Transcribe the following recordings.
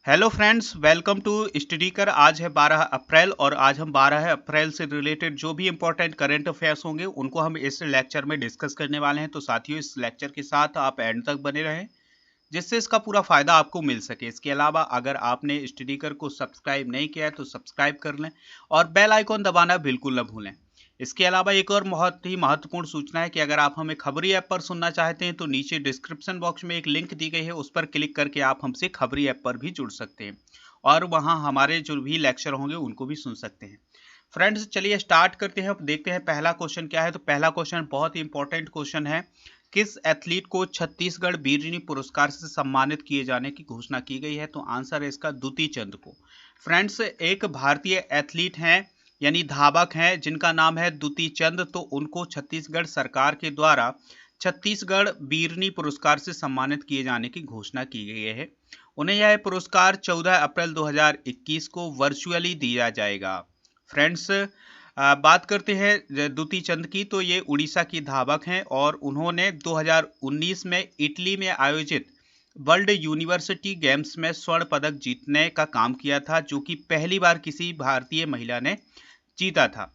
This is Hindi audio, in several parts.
Hello friends, welcome to study कर। आज है 12 अप्रैल और आज हम 12 अप्रैल से रिलेटेड जो भी इंपॉर्टेंट करंट अफेयर्स होंगे उनको हम इस लेक्चर में डिस्कस करने वाले हैं। तो साथियों, इस लेक्चर के साथ आप एंड तक बने रहें जिससे इसका पूरा फायदा आपको मिल सके। इसके अलावा अगर आपने स्टडी कर को सब्सक्राइब नहीं किया है तो सब्सक्राइब कर लें और बेल आइकॉन दबाना बिल्कुल न भूलें। इसके अलावा एक और बहुत ही महत्वपूर्ण सूचना है कि अगर आप हमें खबरी ऐप पर सुनना चाहते हैं तो नीचे डिस्क्रिप्शन बॉक्स में एक लिंक दी गई है, उस पर क्लिक करके आप हमसे खबरी ऐप पर भी जुड़ सकते हैं और वहां हमारे जो भी लेक्चर होंगे उनको भी सुन सकते हैं। फ्रेंड्स, चलिए स्टार्ट करते हैं। अब देखते हैं पहला क्वेश्चन क्या है। तो पहला क्वेश्चन बहुत ही इंपॉर्टेंट क्वेश्चन है। किस एथलीट को छत्तीसगढ़ वीरनी पुरस्कार से सम्मानित किए जाने की घोषणा की गई है? तो आंसर है इसका दुती चंद को। फ्रेंड्स, एक भारतीय एथलीट हैं यानी धावक हैं जिनका नाम है दुती चंद। तो उनको छत्तीसगढ़ सरकार के द्वारा छत्तीसगढ़ वीरनी पुरस्कार से सम्मानित किए जाने की घोषणा की गई है। उन्हें यह पुरस्कार 14 अप्रैल 2021 को वर्चुअली दिया जाएगा। फ्रेंड्स, बात करते हैं दुती चंद की। तो ये उड़ीसा की धावक हैं और उन्होंने 2019 में इटली में आयोजित वर्ल्ड यूनिवर्सिटी गेम्स में स्वर्ण पदक जीतने का काम किया था, जो कि पहली बार किसी भारतीय महिला ने जीता था।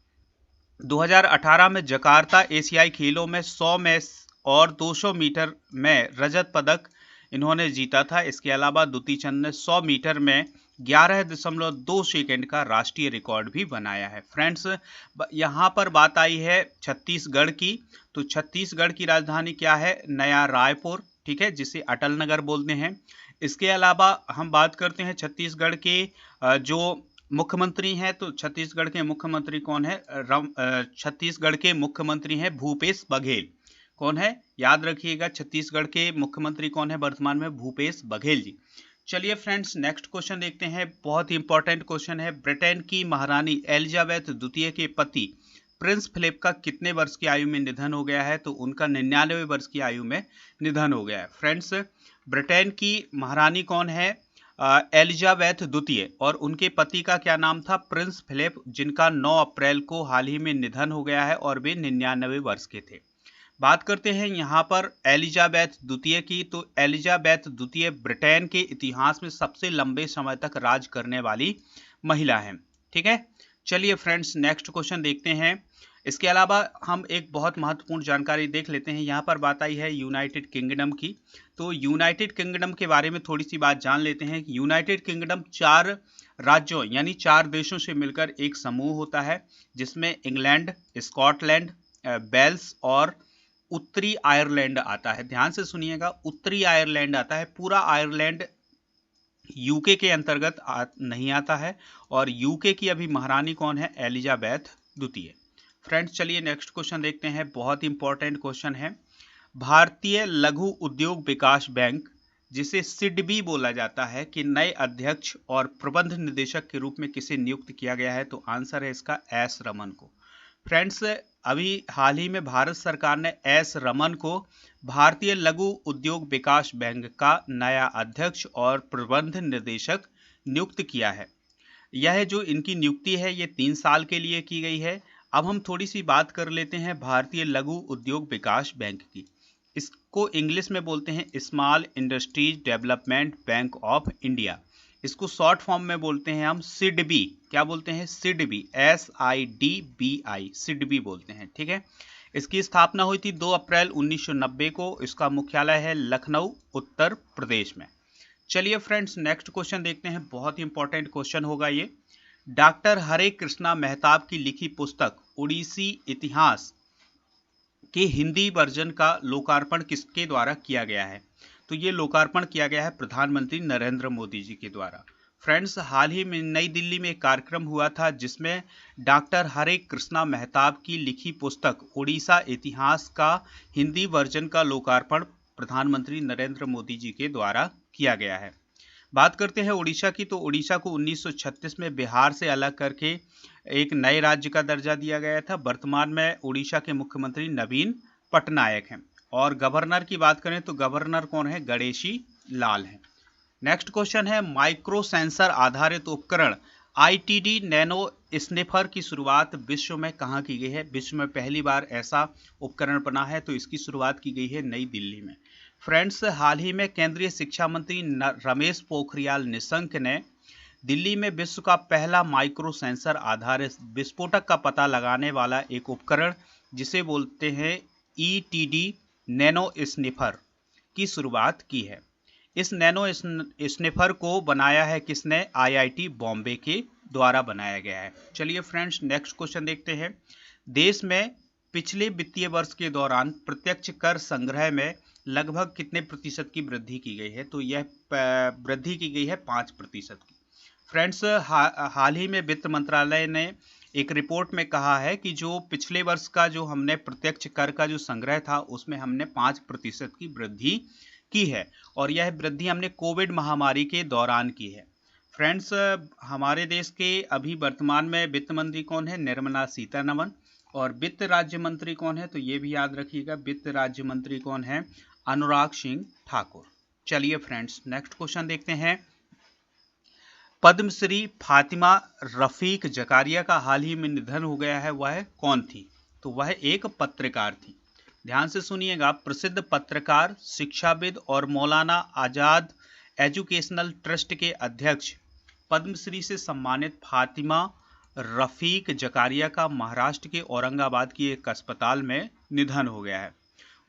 2018 में जकार्ता एशियाई खेलों में 100 में और 200 मीटर में रजत पदक इन्होंने जीता था। इसके अलावा दुती चंद ने 100 मीटर में 11.2 सेकंड का राष्ट्रीय रिकॉर्ड भी बनाया है। फ्रेंड्स, यहाँ पर बात आई है छत्तीसगढ़ की। तो छत्तीसगढ़ की राजधानी क्या है? नया रायपुर, ठीक है, जिसे अटल नगर बोलते हैं। इसके अलावा हम बात करते हैं छत्तीसगढ़ के जो मुख्यमंत्री हैं। तो छत्तीसगढ़ के मुख्यमंत्री कौन है? छत्तीसगढ़ के मुख्यमंत्री हैं भूपेश बघेल। कौन है? याद रखिएगा, छत्तीसगढ़ के मुख्यमंत्री कौन है वर्तमान में? भूपेश बघेल जी। चलिए फ्रेंड्स, नेक्स्ट क्वेश्चन देखते हैं। बहुत ही इंपॉर्टेंट क्वेश्चन है। ब्रिटेन की महारानी एलिजाबेथ द्वितीय के पति प्रिंस फिलिप का कितने वर्ष की आयु में निधन हो गया है? तो उनका 99 वर्ष की आयु में निधन हो गया है। फ्रेंड्स, ब्रिटेन की महारानी कौन है? एलिजाबेथ द्वितीय, और उनके पति का क्या नाम था? प्रिंस फिलिप, जिनका 9 अप्रैल को हाल ही में निधन हो गया है और वे 99 वर्ष के थे। बात करते हैं यहाँ पर एलिजाबेथ द्वितीय की। तो एलिजाबेथ द्वितीय ब्रिटेन के इतिहास में सबसे लंबे समय तक राज करने वाली महिला है। ठीक है, चलिए फ्रेंड्स, नेक्स्ट क्वेश्चन देखते हैं। इसके अलावा हम एक बहुत महत्वपूर्ण जानकारी देख लेते हैं। यहाँ पर बात आई है यूनाइटेड किंगडम की। तो यूनाइटेड किंगडम के बारे में थोड़ी सी बात जान लेते हैं कि यूनाइटेड किंगडम 4 राज्यों यानी 4 देशों से मिलकर एक समूह होता है, जिसमें इंग्लैंड, स्कॉटलैंड, वेल्स और उत्तरी आयरलैंड आता है। ध्यान से सुनिएगा, उत्तरी आयरलैंड आता है। पूरा आयरलैंड यूके के अंतर्गत नहीं आता है। और यूके की अभी महारानी कौन है? एलिजाबेथ द्वितीय। फ्रेंड्स, चलिए नेक्स्ट क्वेश्चन देखते हैं। बहुत इंपॉर्टेंट क्वेश्चन है। भारतीय लघु उद्योग विकास बैंक, जिसे सिडबी बोला जाता है, कि नए अध्यक्ष और प्रबंध निदेशक के रूप में किसे नियुक्त किया गया है? तो आंसर है इसका एस रमन को। फ्रेंड्स, अभी हाल ही में भारत सरकार ने एस रमन को भारतीय लघु उद्योग विकास बैंक का नया अध्यक्ष और प्रबंध निदेशक नियुक्त किया है। यह जो इनकी नियुक्ति है ये 3 साल के लिए की गई है। अब हम थोड़ी सी बात कर लेते हैं भारतीय लघु उद्योग विकास बैंक की। इसको इंग्लिश में बोलते हैं small industries development bank of India. इसको शॉर्ट फॉर्म में बोलते हैं हम सिडबी। क्या बोलते हैं? सिडबी, SIDBI, सिडबी बोलते हैं। ठीक है, इसकी स्थापना हुई थी 2 अप्रैल 1990 को। इसका मुख्यालय है लखनऊ, उत्तर प्रदेश में। चलिए फ्रेंड्स, नेक्स्ट क्वेश्चन देखते हैं। बहुत ही इंपॉर्टेंट क्वेश्चन होगा ये। डॉक्टर हरे कृष्णा मेहताब की लिखी पुस्तक उड़ीसी इतिहास के हिंदी वर्जन का लोकार्पण किसके द्वारा किया गया है? तो ये लोकार्पण किया गया है प्रधानमंत्री नरेंद्र मोदी जी के द्वारा। फ्रेंड्स, हाल ही में नई दिल्ली में एक कार्यक्रम हुआ था जिसमें डॉक्टर हरे कृष्णा मेहताब की लिखी पुस्तक उड़ीसा इतिहास का हिंदी वर्जन का लोकार्पण प्रधानमंत्री नरेंद्र मोदी जी के द्वारा किया गया है। बात करते हैं उड़ीसा की। तो उड़ीसा को 1936 में बिहार से अलग करके एक नए राज्य का दर्जा दिया गया था। वर्तमान में उड़ीसा के मुख्यमंत्री नवीन पटनायक हैं। और गवर्नर की बात करें तो गवर्नर कौन है? गणेशी लाल हैं। नेक्स्ट क्वेश्चन है, माइक्रो सेंसर आधारित उपकरण ITD नैनो स्निफर की शुरुआत विश्व में कहाँ की गई है? विश्व में पहली बार ऐसा उपकरण बना है, तो इसकी शुरुआत की गई है नई दिल्ली में। फ्रेंड्स, हाल ही में केंद्रीय शिक्षा मंत्री रमेश पोखरियाल निशंक ने दिल्ली में विश्व का पहला माइक्रो सेंसर आधारित विस्फोटक का पता लगाने वाला एक उपकरण जिसे बोलते हैं ETD नैनो स्निफर की शुरुआत की है। इस नैनो स्निफर को बनाया है किसने? IIT बॉम्बे के द्वारा बनाया गया है। चलिए फ्रेंड्स, नेक्स्ट क्वेश्चन देखते हैं। देश में पिछले वित्तीय वर्ष के दौरान प्रत्यक्ष कर संग्रह में लगभग कितने प्रतिशत की वृद्धि की गई है? तो यह वृद्धि की गई है 5% की। फ्रेंड्स, हाल ही में वित्त मंत्रालय ने एक रिपोर्ट में कहा है कि जो पिछले वर्ष का जो हमने प्रत्यक्ष कर का जो संग्रह था उसमें हमने 5% की वृद्धि की है और यह वृद्धि हमने कोविड महामारी के दौरान की है। फ्रेंड्स, हमारे देश के अभी वर्तमान में वित्त मंत्री कौन है? निर्मला सीतारमण। और वित्त राज्य मंत्री कौन है? तो ये भी याद रखिएगा, वित्त राज्य मंत्री कौन है? अनुराग सिंह ठाकुर। चलिए फ्रेंड्स, नेक्स्ट क्वेश्चन देखते हैं। पद्मश्री फातिमा रफीक जकारिया का हाल ही में निधन हो गया है, वह कौन थी? तो वह एक पत्रकार थी। ध्यान से सुनिएगा, प्रसिद्ध पत्रकार, शिक्षाविद और मौलाना आजाद एजुकेशनल ट्रस्ट के अध्यक्ष पद्मश्री से सम्मानित फातिमा रफीक जकारिया का महाराष्ट्र के औरंगाबाद की एक अस्पताल में निधन हो गया है।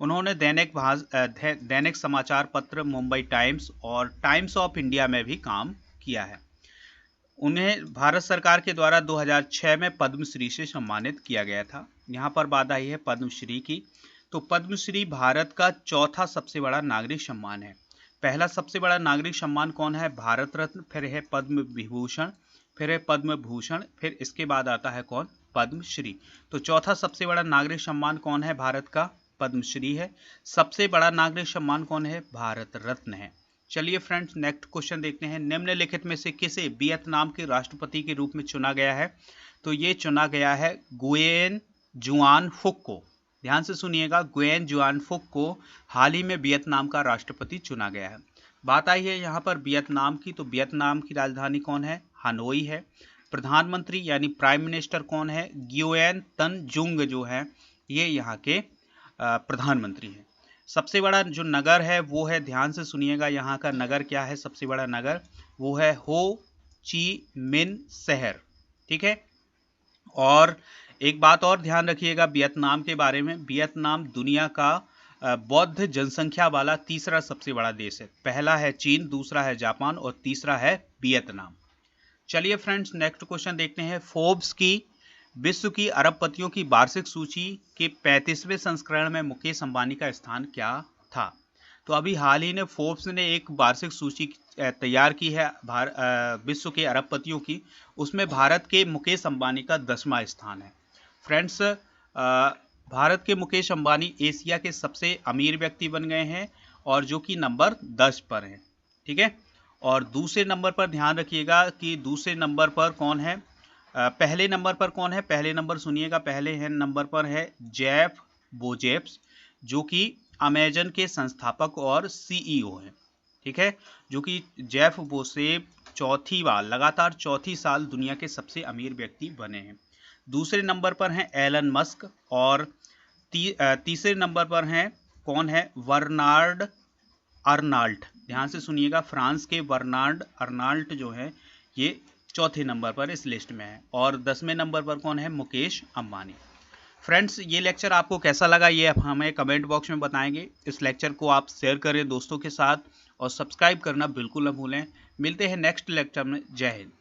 उन्होंने दैनिक समाचार पत्र मुंबई टाइम्स और टाइम्स ऑफ इंडिया में भी काम किया है। उन्हें भारत सरकार के द्वारा 2006 में पद्मश्री से सम्मानित किया गया था। यहाँ पर बात आई है पद्मश्री की। तो पद्मश्री भारत का चौथा सबसे बड़ा नागरिक सम्मान है। पहला सबसे बड़ा नागरिक सम्मान कौन है? भारत रत्न, फिर है पद्म विभूषण, फिर है पद्म भूषण, फिर इसके बाद आता है कौन? पद्मश्री। तो चौथा सबसे बड़ा नागरिक सम्मान कौन है? भारत का पद्मश्री है। सबसे बड़ा नागरिक सम्मान कौन है? भारत रत्न है। चलिए फ्रेंड्स, नेक्स्ट क्वेश्चन देखते हैं। निम्नलिखित में से किसे वियतनाम के राष्ट्रपति के रूप में चुना गया है? तो ये चुना गया है गुयेन जुआन फुक को। ध्यान से सुनिएगा, गुयेन जुआन फुक को हाल ही में वियतनाम का राष्ट्रपति चुना गया है। बात आई है यहाँ पर वियतनाम की। तो वियतनाम की राजधानी कौन है? हनोई है। प्रधानमंत्री यानी प्राइम मिनिस्टर कौन है? गुयेन तन जुंग जो है ये यहाँ के प्रधानमंत्री हैं। सबसे बड़ा जो नगर है वो है, ध्यान से सुनिएगा, यहाँ का नगर क्या है? सबसे बड़ा नगर वो है हो ची मिन शहर। ठीक है। और एक बात और ध्यान रखिएगा वियतनाम के बारे में, वियतनाम दुनिया का बौद्ध जनसंख्या वाला तीसरा सबसे बड़ा देश है। पहला है चीन, दूसरा है जापान और तीसरा है वियतनाम। चलिए फ्रेंड्स, नेक्स्ट क्वेश्चन देखते हैं। फोर्ब्स की विश्व की अरबपतियों की वार्षिक सूची के 35वें संस्करण में मुकेश अंबानी का स्थान क्या था? तो अभी हाल ही में फोर्ब्स ने एक वार्षिक सूची तैयार की है विश्व के अरबपतियों की। उसमें भारत के मुकेश अंबानी का 10वां स्थान है। फ्रेंड्स, भारत के मुकेश अंबानी एशिया के सबसे अमीर व्यक्ति बन गए हैं और जो कि नंबर 10 पर हैं। ठीक है। और दूसरे नंबर पर ध्यान रखिएगा कि दूसरे नंबर पर कौन है? पहले नंबर पर कौन है? पहले नंबर सुनिएगा, पहले नंबर पर है जेफ बेजोस, जो कि अमेजन के संस्थापक और CEO हैं। ठीक है। जो कि जेफ बेजोस लगातार चौथी साल दुनिया के सबसे अमीर व्यक्ति बने हैं। दूसरे नंबर पर हैं एलन मस्क और तीसरे नंबर पर हैं कौन है? Bernard Arnault. ध्यान से सुनिएगा, फ्रांस के बर्नार्ड अर्नाल्ट जो है ये चौथे नंबर पर इस लिस्ट में है। और 10वें नंबर पर कौन है? मुकेश अंबानी। फ्रेंड्स, ये लेक्चर आपको कैसा लगा ये आप हमें कमेंट बॉक्स में बताएंगे। इस लेक्चर को आप शेयर करें दोस्तों के साथ और सब्सक्राइब करना बिल्कुल न भूलें। मिलते हैं नेक्स्ट लेक्चर में। जय हिंद।